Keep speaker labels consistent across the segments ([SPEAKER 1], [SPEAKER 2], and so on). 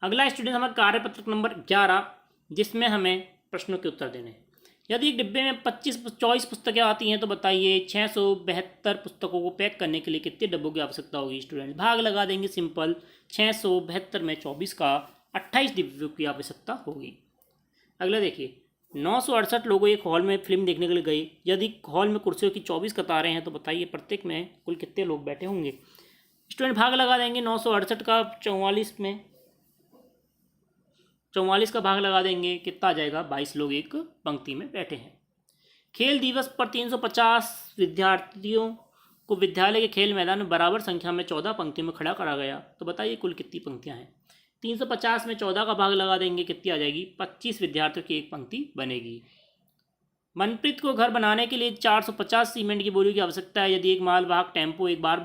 [SPEAKER 1] अगला स्टूडेंट हमारा कार्यपत्रक नंबर 11, जिसमें हमें प्रश्नों के उत्तर देने हैं। यदि एक डिब्बे में 24 पुस्तकें आती हैं तो बताइए 672 पुस्तकों को पैक करने के लिए कितने डब्बों की आवश्यकता होगी। स्टूडेंट भाग लगा देंगे सिंपल, 672 में 24 का 28 डिब्बों की आवश्यकता होगी। अगला देखिए, 968 लोग एक हॉल में फिल्म देखने के लिए गए। यदि हॉल में कुर्सियों की 24 कतारें हैं तो बताइए प्रत्येक में कुल कितने लोग बैठे होंगे। स्टूडेंट भाग लगा देंगे 968 का 44 में, 44 का भाग लगा देंगे, कितना आ जाएगा, 22 लोग एक पंक्ति में बैठे हैं। खेल दिवस पर 350 विद्यार्थियों को विद्यालय के खेल मैदान में बराबर संख्या में 14 पंक्तियों में खड़ा करा गया, तो बताइए कुल कितनी पंक्तियां हैं। 350 में 14 का भाग लगा देंगे, कितनी आ जाएगी, 25 विद्यार्थियों की एक पंक्ति बनेगी। मनप्रीत को घर बनाने के लिए 450 सीमेंट की बोरियों की आवश्यकता है। यदि एक मालवाहक टेम्पो एक बार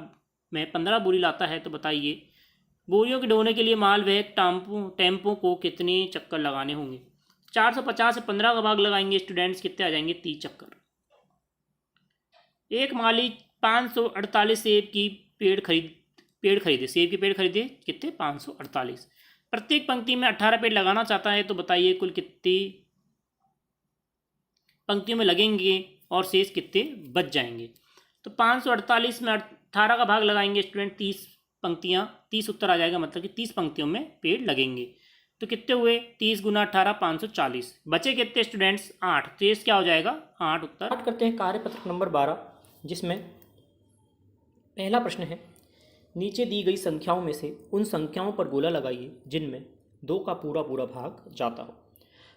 [SPEAKER 1] में 15 बोरी लाता है तो बताइए बोरियों के ढोने के लिए मालवाहक टेम्पो को कितने चक्कर लगाने होंगे। 450 से 15 का भाग लगाएंगे स्टूडेंट्स, कितने आ जाएंगे, 30 चक्कर। एक माली 548 सेब की पेड़ खरीदे, सेब के पेड़ खरीदे, कितने, 548। प्रत्येक पंक्ति में 18 पेड़ लगाना चाहता है तो बताइए कुल कितनी पंक्तियों में लगेंगे और शेष कितने बच जाएंगे। तो 548 में 18 का भाग लगाएंगे स्टूडेंट, 30 पंक्तियाँ, 30 उत्तर आ जाएगा, मतलब कि 30 पंक्तियों में पेड़ लगेंगे। तो कितने हुए, 30 गुना 18 540, बचे कितने स्टूडेंट्स, 8। तो ये क्या हो जाएगा, 8 उत्तर।
[SPEAKER 2] स्टार्ट करते हैं कार्यपत्रक नंबर 12, जिसमें पहला प्रश्न है, नीचे दी गई संख्याओं में से उन संख्याओं पर गोला लगाइए जिनमें 2 का पूरा भाग जाता हो।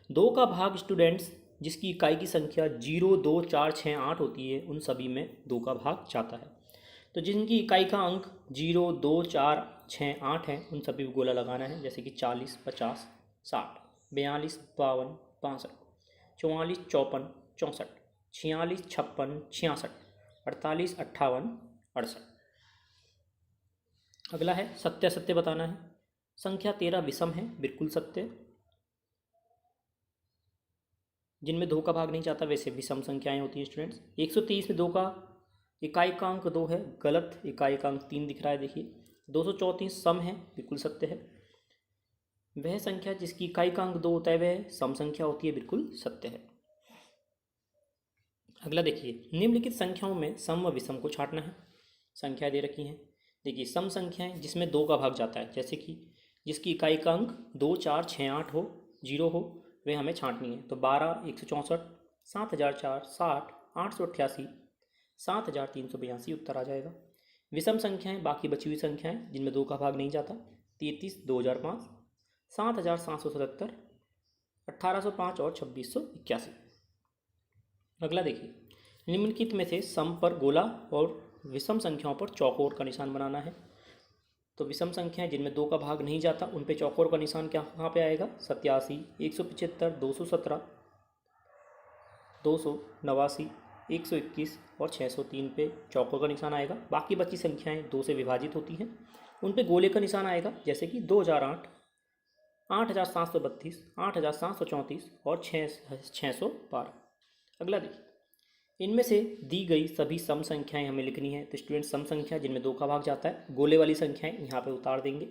[SPEAKER 2] 2 का भाग स्टूडेंट्स जिसकी इकाई की संख्या 0, 2, 4, 6, 8 होती है, उन सभी में 2 का भाग जाता है। तो जिनकी इकाई का अंक 0, 2, 4, 6, 8 है, उन सभी को गोला लगाना है, जैसे कि 40, 50, 60, 42, 52, 65, 44, 54, 64, 46, 56, 66, 48, 58, 68। अगला है सत्य बताना है। संख्या 13 विषम है, बिल्कुल सत्य। जिनमें 2 का भाग नहीं जाता वैसे विषम संख्याएं होती हैं स्टूडेंट्स। 123 में 2 का इकाई का अंक 2 है, गलत, इकाई का अंक 3 दिख रहा है, देखिए। 234 सम है, बिल्कुल सत्य है। वह संख्या जिसकी इकाई का अंक 2 होता है वह सम संख्या होती है, बिल्कुल सत्य है। अगला देखिए, निम्नलिखित संख्याओं में सम व विषम को छांटना है। संख्या दे रखी हैं, देखिए सम संख्याएं जिसमें 2 का भाग जाता है, जैसे कि जिसकी इकाई का अंक 2, 4, 6, 8 हो, 0 हो, वे हमें छांटनी है। तो 12, 164, 7004, 60, 888, 7382 उत्तर आ जाएगा। विषम संख्याएं बाकी बची हुई संख्याएं जिनमें 2 का भाग नहीं जाता, 33, 2005, 7777, 1805 और 2681। अगला देखिए, निम्नलिखित में से सम पर गोला और विषम संख्याओं पर चौकोर का निशान बनाना है। तो विषम संख्याएं जिनमें 2 का भाग नहीं जाता उन पे चौकोर का निशान कहाँ पे आएगा, 87, 175, 217, 289, 121 और 603 पे चौकोर का निशान आएगा। बाकी बची संख्याएं 2 से विभाजित होती हैं, उन पे गोले का निशान आएगा, जैसे कि 2008, 8732, 8734 और 612। अगला देखिए, इनमें से दी गई सभी सम संख्याएं हमें लिखनी है। तो स्टूडेंट सम संख्या जिनमें 2 का भाग जाता है, गोले वाली संख्याएं यहाँ पे उतार देंगे।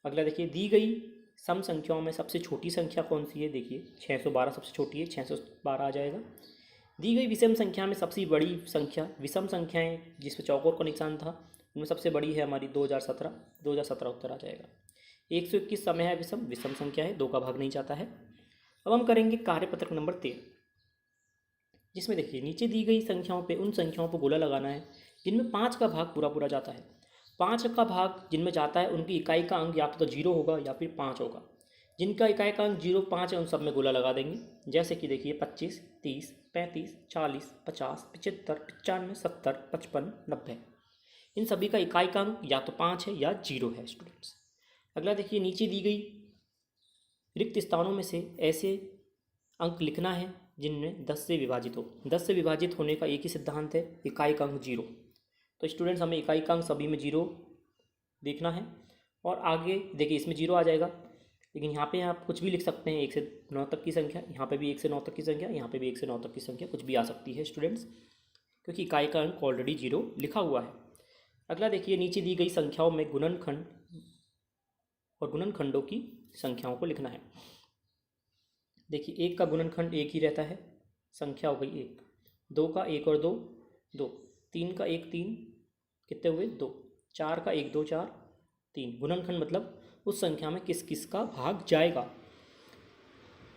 [SPEAKER 2] अगला देखिए, दी गई सम संख्याओं में सबसे छोटी संख्या कौन सी है, देखिए 612 सबसे छोटी है, 612 आ जाएगा। दी गई विषम संख्या में सबसे बड़ी संख्या, विषम संख्याएं जिसमें चौकोर का निशान था उनमें सबसे बड़ी है हमारी 2017 उत्तर आ जाएगा। 121 समय है, विषम संख्या है, 2 का भाग नहीं जाता है। अब हम करेंगे कार्यपत्रक नंबर 13, जिसमें देखिए नीचे दी गई संख्याओं पे उन संख्याओं पर गोला लगाना है जिनमें 5 का भाग पूरा जाता है। 5 का भाग जिनमें जाता है उनकी इकाई का अंक या तो 0 होगा या फिर 5 होगा। जिनका इकाई का अंक 0, 5 है उन सब में गोला लगा देंगे, जैसे कि देखिए 25, 30, 35, 40, 50, 75, 95, 70, 55, 90। इन सभी का इकाई का अंक या तो 5 है या 0 है स्टूडेंट्स। अगला देखिए, नीचे दी गई रिक्त स्थानों में से ऐसे अंक लिखना है जिनमें 10 से विभाजित हो। 10 से विभाजित होने का एक ही सिद्धांत है, इकाई का अंक 0। तो स्टूडेंट्स हमें इकाई का अंक सभी में 0 देखना है। और आगे देखिए इसमें 0 आ जाएगा, लेकिन यहाँ पे आप कुछ भी लिख सकते हैं, 1 से 9 तक की संख्या, यहाँ पे भी 1 से 9 तक की संख्या, यहाँ पे भी 1 से 9 तक की संख्या, कुछ भी आ सकती है स्टूडेंट्स, क्योंकि इकाई का अंक ऑलरेडी 0 लिखा हुआ है। अगला देखिए, नीचे दी गई संख्याओं में गुणनखंड और गुणनखंडों की संख्याओं को लिखना है। देखिए, 1 का गुणनखंड 1 ही रहता है, संख्या हो गई 1। 2 का 1 और 2 2, 3 का 1 3, कितने हुए 2। 4 का 1 2 4 3। गुणनखंड मतलब उस संख्या में किस किस का भाग जाएगा।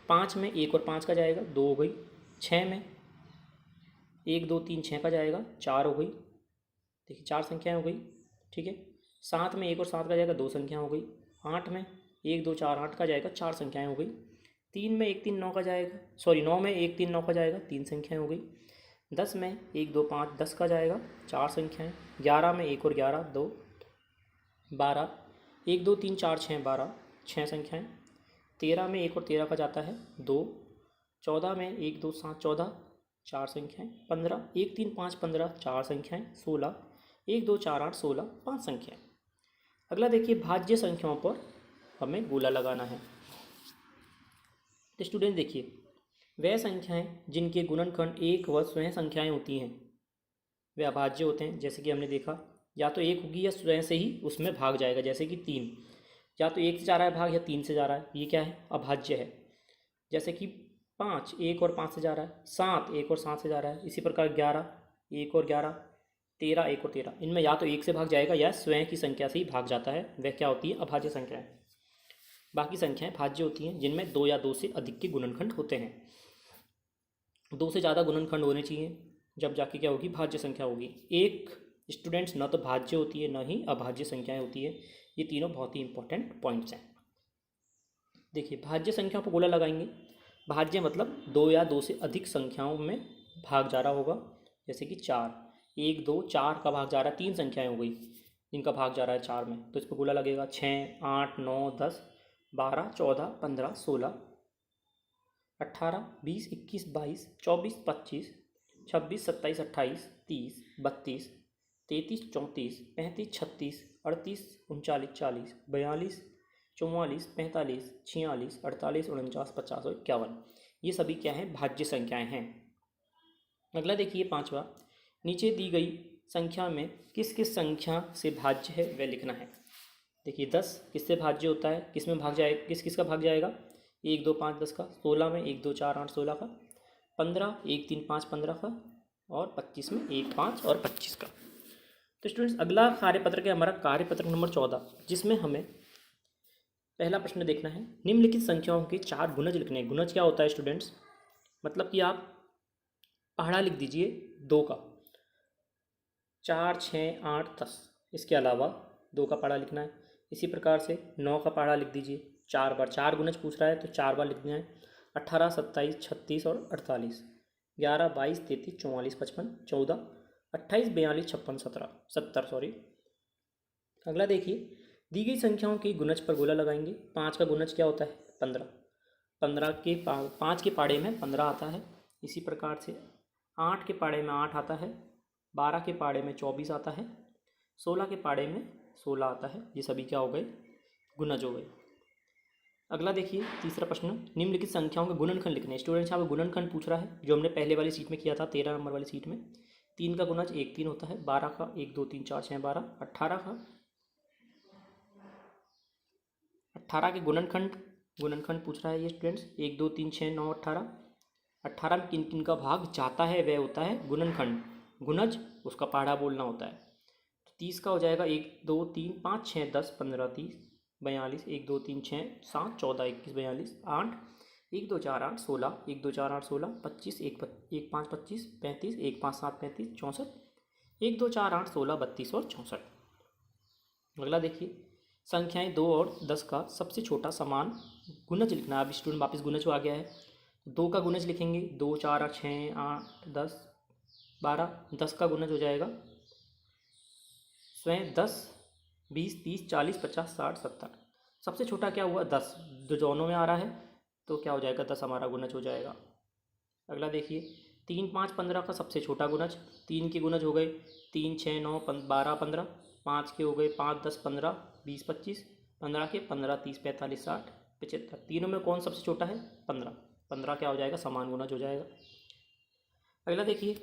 [SPEAKER 2] 5 में 1 और 5 का जाएगा, 2 हो गई। 6 में 1 2 3 6 का जाएगा, 4 हो गई। देखिए 4 संख्याएं हो गई, ठीक है। 7 में 1 और 7 का जाएगा, 2 संख्या हो गई। 8 में 1 2 4 8 का जाएगा, 4 संख्याएं हो गई। 3 में 1 3 9 का जाएगा, 9 में 1 3 9 का जाएगा, 3 संख्याएं हो गई। 10 में 1 2 5 10 का जाएगा, 4 संख्याएं। 11 में 1 और 11 2। 12 1 2 3 4 6 12, 6 संख्याएं। 13 में 1 और 13 का जाता है, 2। 14 में 1 2 7 14, 4 संख्याएं। 15 1 3 5 15, 4 संख्याएं। 16 1 2 4 8 16, 5 संख्याएं। अगला देखिए, भाज्य संख्याओं पर हमें गोला लगाना है। तो स्टूडेंट देखिए, वह संख्याएं जिनके गुणनखंड 1 व स्वयं संख्याएं होती हैं वे अभाज्य होते हैं। जैसे कि हमने देखा, या तो 1 होगी या स्वयं से ही उसमें भाग जाएगा। जैसे कि 3, या तो 1 से जा रहा है भाग या 3 से जा रहा है, ये क्या है, अभाज्य है। जैसे कि 5 1 और 5 से जा रहा है, 7 1 और 7 से जा रहा है। इसी प्रकार 11 1 और 11, 13 1 और 13, इनमें या तो 1 से भाग जाएगा या स्वयं की संख्या से ही भाग जाता है। वह क्या होती है, अभाज्य संख्याएं। बाकी संख्याएं भाज्य होती हैं जिनमें 2 या 2 से अधिक के गुणनखंड होते हैं। 2 से ज़्यादा गुणनखंड होने चाहिए, जब जाके क्या होगी, भाज्य संख्या होगी। एक स्टूडेंट्स न तो भाज्य होती है, न ही अभाज्य संख्याएं होती है। ये तीनों बहुत ही इंपॉर्टेंट पॉइंट्स हैं। देखिए, भाज्य संख्याओं पर गोला लगाएंगे। भाज्य मतलब 2 या 2 से अधिक संख्याओं में भाग जा रहा होगा। जैसे कि 4 1 2 4 का भाग जा रहा है, 3 संख्याएं हो गई जिनका भाग जा रहा है 4 में, तो इस पर गोला लगेगा। 6 8 9 10 12 14 15 16 18 20 21 22 24 25 26 27 28 30 32 33 34 35 36 38 39 40 42 44 45 46 48 49 50 और 51, ये सभी क्या हैं, भाज्य संख्याएं हैं। अगला देखिए, 5वां, नीचे दी गई संख्या में किस किस संख्या से भाज्य है वह लिखना है। देखिए 10 किससे भाज्य होता है, किस में भाग जाएगा, किस किस का भाग जाएगा, 1 2 5 10 का। 16 में 1 2 4 8 16 का। 15 1 3 5 15 का। और 25 में 1 5 और 25 का। तो स्टूडेंट्स, अगला कार्यपत्र है हमारा कार्यपत्र नंबर 14, जिसमें हमें पहला प्रश्न देखना है। निम्नलिखित संख्याओं के 4 गुणज लिखने हैं। गुणज क्या होता है स्टूडेंट्स, मतलब कि आप पहाड़ा लिख दीजिए 2 का, 4 6 8 10, इसके अलावा 2 का पहाड़ा लिखना है। इसी प्रकार से 9 का पहाड़ा लिख दीजिए 4 बार, 4 गुणज पूछ रहा है तो 4 बार लिखना है। 18 27 36 और 48, 11 22 33 44 55 14 28 42 56 70 सॉरी। अगला देखिए, दी गई संख्याओं के गुणज पर गोला लगाएंगे। 5 का गुणज क्या होता है, 15। 5 के पाड़े में 15 आता है। इसी प्रकार से 8 के पाड़े में 8 आता है। 12 के पाड़े में 24 आता है। 16 के पाड़े में 16 आता है। ये सभी क्या हो गए, गुणज हो गए। अगला देखिए, तीसरा प्रश्न, निम्नलिखित संख्याओं के गुणनखंड लिखने हैं। स्टूडेंट्स, यहाँ पे गुणनखंड पूछ रहा है, जो हमने पहले वाली सीट में किया था, 13 नंबर वाली सीट में। 3 का गुणज 1 3 होता है। 12 का 1 2 3 4 6 12। 18 के गुणनखंड पूछ रहा है ये स्टूडेंट्स, 1 2 3 6 9 18। 18 में किन किन का भाग जाता है वह होता है गुणनखंड। गुणज उसका पहाड़ा बोलना होता है। 30 का हो जाएगा 1 2 3 5 6 10 15 30 42 1 2 3 6 7 14 21 42 8 1 2 4 8 16 1 2 4 8 16 25 1 5 25 35 1 5 7 35 64 1 2 4 8 16 32 और 64। अगला देखिए, संख्याएं 2 और 10 का सबसे छोटा समान गुणज लिखना है। अब स्टूडेंट वापस गुणज आ गया है, 2 का गुणज लिखेंगे। 2 4 6 8 10 12। 10 का गुणज हो जाएगा स्वयं 10 20 30 40 50 60 70। सबसे छोटा क्या हुआ, 10, जो दोनों में आ रहा है, तो क्या हो जाएगा, 10 हमारा गुणज हो जाएगा। अगला देखिए, 3 5 15 का सबसे छोटा गुणज। 3 के गुणज हो गए 3 6 9 12 15। 5 के हो गए 5 10 15 20 25। 15 के 15 30 45 60 75। तीनों में कौन सबसे छोटा है, 15। 15 क्या हो जाएगा, समान गुणज हो जाएगा। अगला देखिए,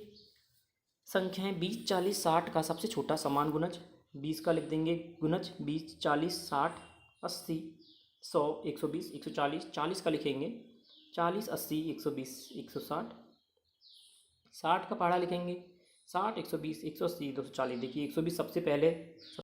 [SPEAKER 2] संख्याएं 20 40 60 का सबसे छोटा समान गुणज। 20 का लिख देंगे गुणज 20 40 60 80, 100, 120, 140, 40 का लिखेंगे 40, 80, 120, 160, 60 का पहाड़ा लिखेंगे 60, 120, 180, 240। देखिए 120 सबसे पहले